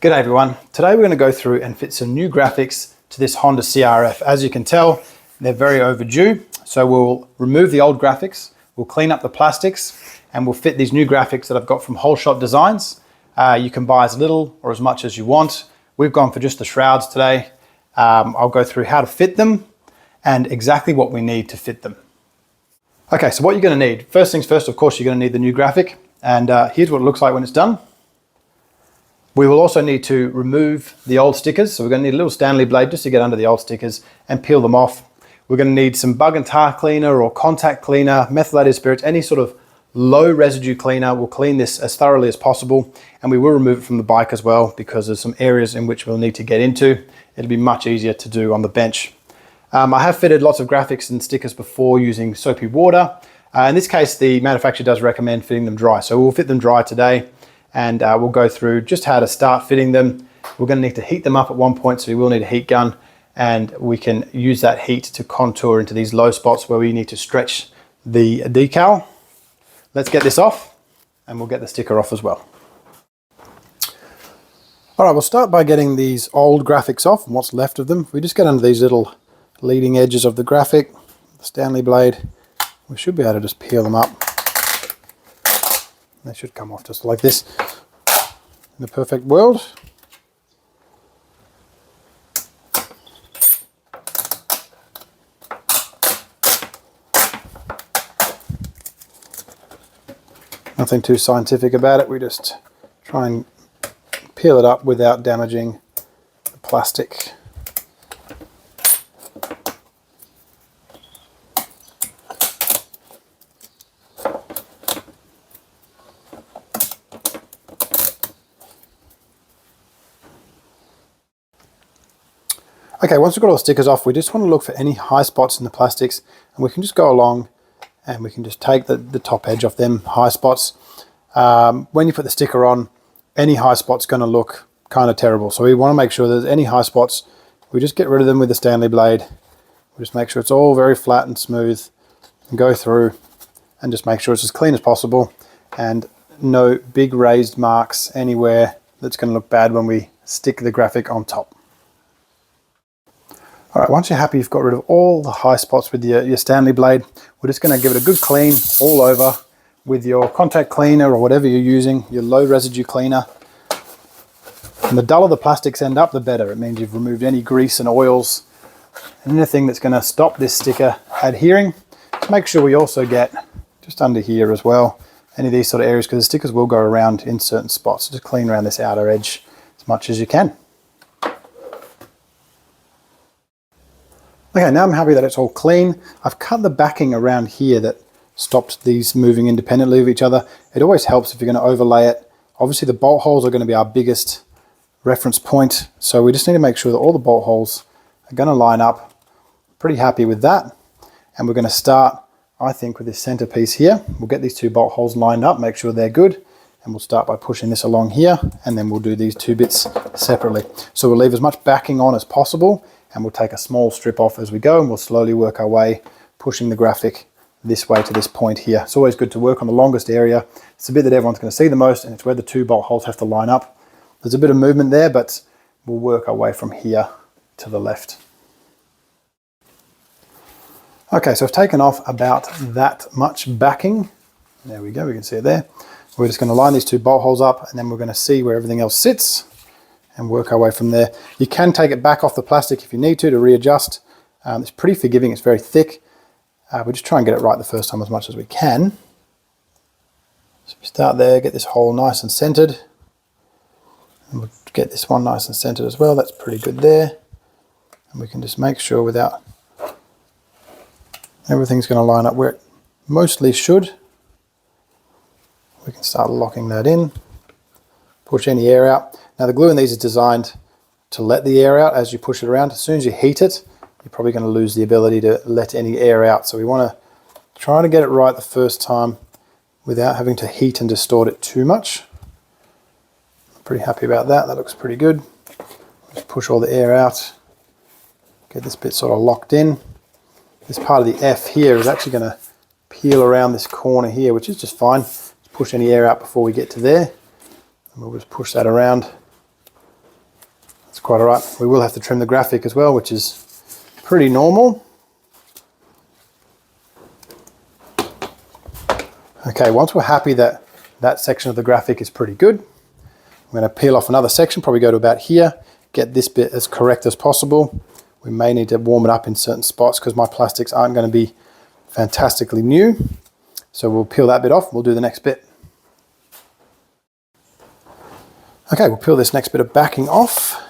G'day everyone. Today we're going to go through and fit some new graphics to this Honda CRF. As you can tell, they're very overdue. So we'll remove the old graphics, we'll clean up the plastics, and we'll fit these new graphics that I've got from Whole Shot Designs. You can buy as little or as much as you want. We've gone for just the shrouds today. I'll go through how to fit them and exactly what we need to fit them. Okay, so what you're going to need. First things first, of course, you're going to need the new graphic. And here's what it looks like when it's done. We will also need to remove the old stickers. So we're going to need a little Stanley blade just to get under the old stickers and peel them off. We're going to need some bug and tar cleaner or contact cleaner, methylated spirits, any sort of low residue cleaner. We'll clean this as thoroughly as possible, and we will remove it from the bike as well because there's some areas in which we'll need to get into. It'll be much easier to do on the bench. I have fitted lots of graphics and stickers before using soapy water. In this case, the manufacturer does recommend fitting them dry. So we'll fit them dry today. And we'll go through just how to start fitting them. We're going to need to heat them up at one point, so we will need a heat gun, and we can use that heat to contour into these low spots where we need to stretch the decal. Let's get this off, and we'll get the sticker off as well. All right, we'll start by getting these old graphics off and what's left of them. We just get under these little leading edges of the graphic, the Stanley blade, we should be able to just peel them up. They should come off just like this in a perfect world. Nothing too scientific about it, we just try and peel it up without damaging the plastic. Okay, once we've got all the stickers off, we just want to look for any high spots in the plastics, and we can just go along and we can just take the top edge off them high spots. When you put the sticker on, any high spot's going to look kind of terrible. So we want to make sure there's any high spots, we just get rid of them with the Stanley blade. We just make sure it's all very flat and smooth, and go through and just make sure it's as clean as possible and no big raised marks anywhere that's going to look bad when we stick the graphic on top. All right, once you're happy you've got rid of all the high spots with your Stanley blade, we're just going to give it a good clean all over with your contact cleaner or whatever you're using, your low residue cleaner. And the duller the plastics end up, the better. It means you've removed any grease and oils and anything that's going to stop this sticker adhering. Make sure we also get just under here as well, any of these sort of areas, because the stickers will go around in certain spots. So just clean around this outer edge as much as you can. Okay, now I'm happy that it's all clean. I've cut the backing around here that stopped these moving independently of each other. It always helps if you're going to overlay it. Obviously the bolt holes are going to be our biggest reference point, so we just need to make sure that all the bolt holes are going to line up. Pretty happy with that. And we're going to start, I think, with this center piece here. We'll get these two bolt holes lined up, make sure they're good, and we'll start by pushing this along here, and then we'll do these two bits separately. So we'll leave as much backing on as possible, and we'll take a small strip off as we go, and we'll slowly work our way, pushing the graphic this way to this point here. It's always good to work on the longest area. It's the bit that everyone's going to see the most, and it's where the two bolt holes have to line up. There's a bit of movement there, but we'll work our way from here to the left. Okay, so I've taken off about that much backing. There we go, we can see it there. We're just going to line these two bolt holes up, and then we're going to see where everything else sits and work our way from there. You can take it back off the plastic if you need to readjust. It's pretty forgiving, it's very thick. We'll just try and get it right the first time as much as we can. So we start there, get this hole nice and centered. And we'll get this one nice and centered as well, that's pretty good there. And we can just make sure without, everything's going to line up where it mostly should. We can start locking that in, push any air out. Now the glue in these is designed to let the air out as you push it around. As soon as you heat it, you're probably going to lose the ability to let any air out. So we want to try to get it right the first time without having to heat and distort it too much. I'm pretty happy about that. That looks pretty good. Just push all the air out. Get this bit sort of locked in. This part of the F here is actually going to peel around this corner here, which is just fine. Just push any air out before we get to there. And we'll just push that around That's quite all right. We will have to trim the graphic as well, which is pretty normal. Okay, once we're happy that that section of the graphic is pretty good, I'm going to peel off another section, probably go to about here, get this bit as correct as possible. We may need to warm it up in certain spots because my plastics aren't going to be fantastically new. So we'll peel that bit off and we'll do the next bit. Okay, we'll peel this next bit of backing off.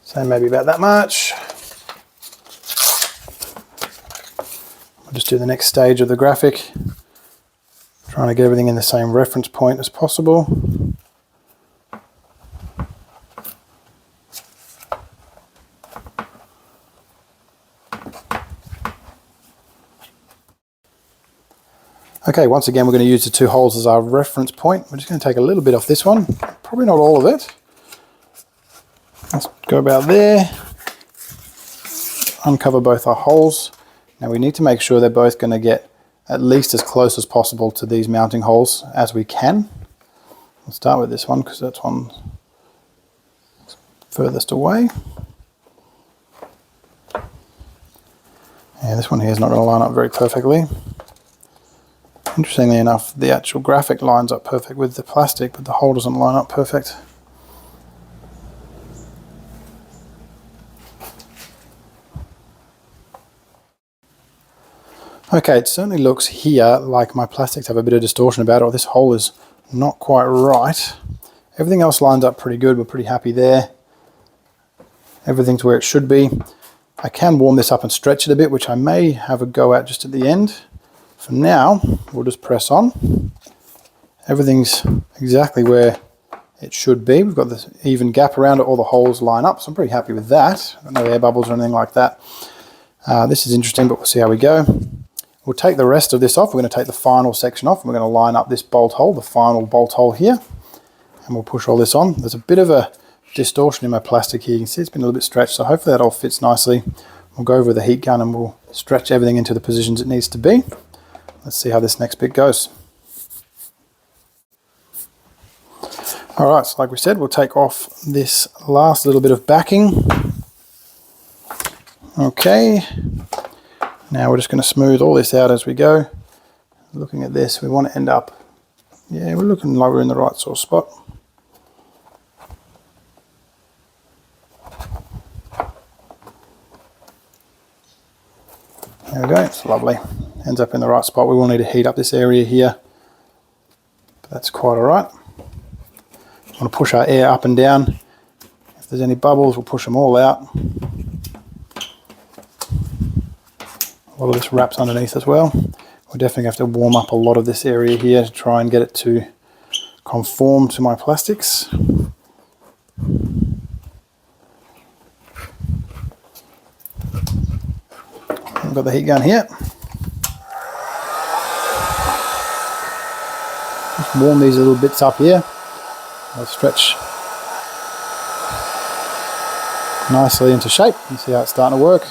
So maybe about that much. We'll just do the next stage of the graphic, trying to get everything in the same reference point as possible. Okay, once again we're going to use the 2 holes as our reference point. We're just going to take a little bit off this one, probably not all of it. Let's go about there, uncover both our holes. Now we need to make sure they're both going to get at least as close as possible to these mounting holes as we can. We'll start with this one because that's one furthest away. Yeah, this one here is not going to line up very perfectly. Interestingly enough, the actual graphic lines up perfect with the plastic, but the hole doesn't line up perfect. Okay, it certainly looks here like my plastics have a bit of distortion about it, or this hole is not quite right. Everything else lines up pretty good, we're pretty happy there. Everything's where it should be. I can warm this up and stretch it a bit, which I may have a go at just at the end. For now, we'll just press on. Everything's exactly where it should be. We've got this even gap around it, all the holes line up, so I'm pretty happy with that. No air bubbles or anything like that. This is interesting, but we'll see how we go. We'll take the rest of this off. We're going to take the final section off and we're going to line up this bolt hole, the final bolt hole here, and we'll push all this on. There's a bit of a distortion in my plastic here. You can see it's been a little bit stretched, so hopefully that all fits nicely. We'll go over with the heat gun and we'll stretch everything into the positions it needs to be. Let's see how this next bit goes. Alright, so like we said, we'll take off this last little bit of backing. Okay. Now we're just going to smooth all this out as we go. Looking at this, we want to end up, yeah, we're looking like we're in the right sort of spot. There we go, it's lovely. Ends up in the right spot. We will need to heat up this area here, but that's quite alright. We want to push our air up and down. If there's any bubbles, we'll push them all out. A lot of this wraps underneath as well. We'll definitely have to warm up a lot of this area here to try and get it to conform to my plastics. I've got the heat gun here. Just warm these little bits up here. They'll stretch nicely into shape. You see how it's starting to work.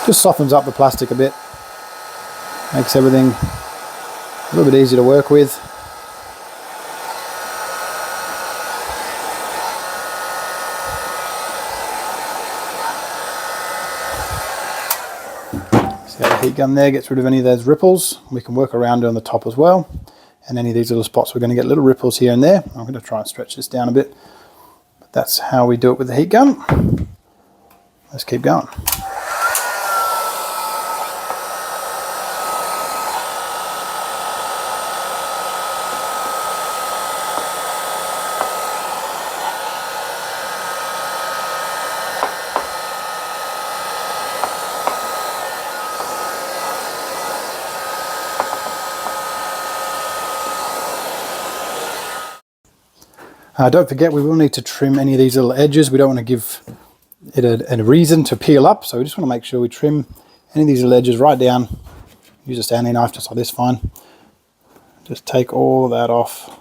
Just softens up the plastic a bit, makes everything a little bit easier to work with. See how the heat gun there gets rid of any of those ripples. We can work around it on the top as well, and any of these little spots we're going to get little ripples here and there. I'm going to try and stretch this down a bit, but that's how we do it with the heat gun. Let's keep going. Don't forget, we will need to trim any of these little edges. We don't want to give it a reason to peel up, so we just want to make sure we trim any of these little edges right down. Use a Stanley knife just like this, fine. Just take all of that off.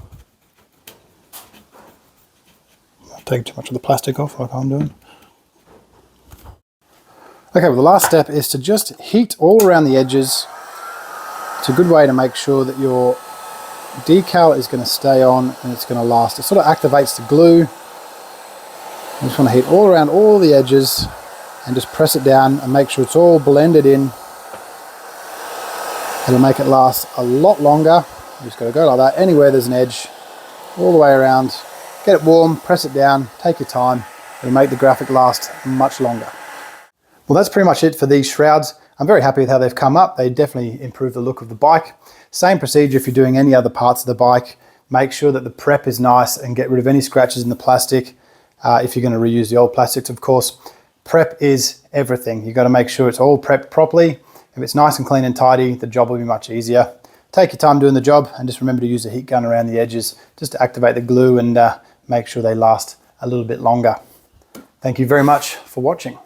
Not taking too much of the plastic off like I'm doing. Okay, well the last step is to just heat all around the edges. It's a good way to make sure that your decal is going to stay on and it's going to last. It sort of activates the glue. You just want to heat all around all the edges and just press it down and make sure it's all blended in. It'll make it last a lot longer. You just got to go like that. Anywhere there's an edge, all the way around. Get it warm, press it down, take your time. It'll make the graphic last much longer. Well, that's pretty much it for these shrouds. I'm very happy with how they've come up. They definitely improve the look of the bike. Same procedure if you're doing any other parts of the bike. Make sure that the prep is nice and get rid of any scratches in the plastic. If you're going to reuse the old plastics, of course. Prep is everything. You've got to make sure it's all prepped properly. If it's nice and clean and tidy, the job will be much easier. Take your time doing the job and just remember to use a heat gun around the edges just to activate the glue and make sure they last a little bit longer. Thank you very much for watching.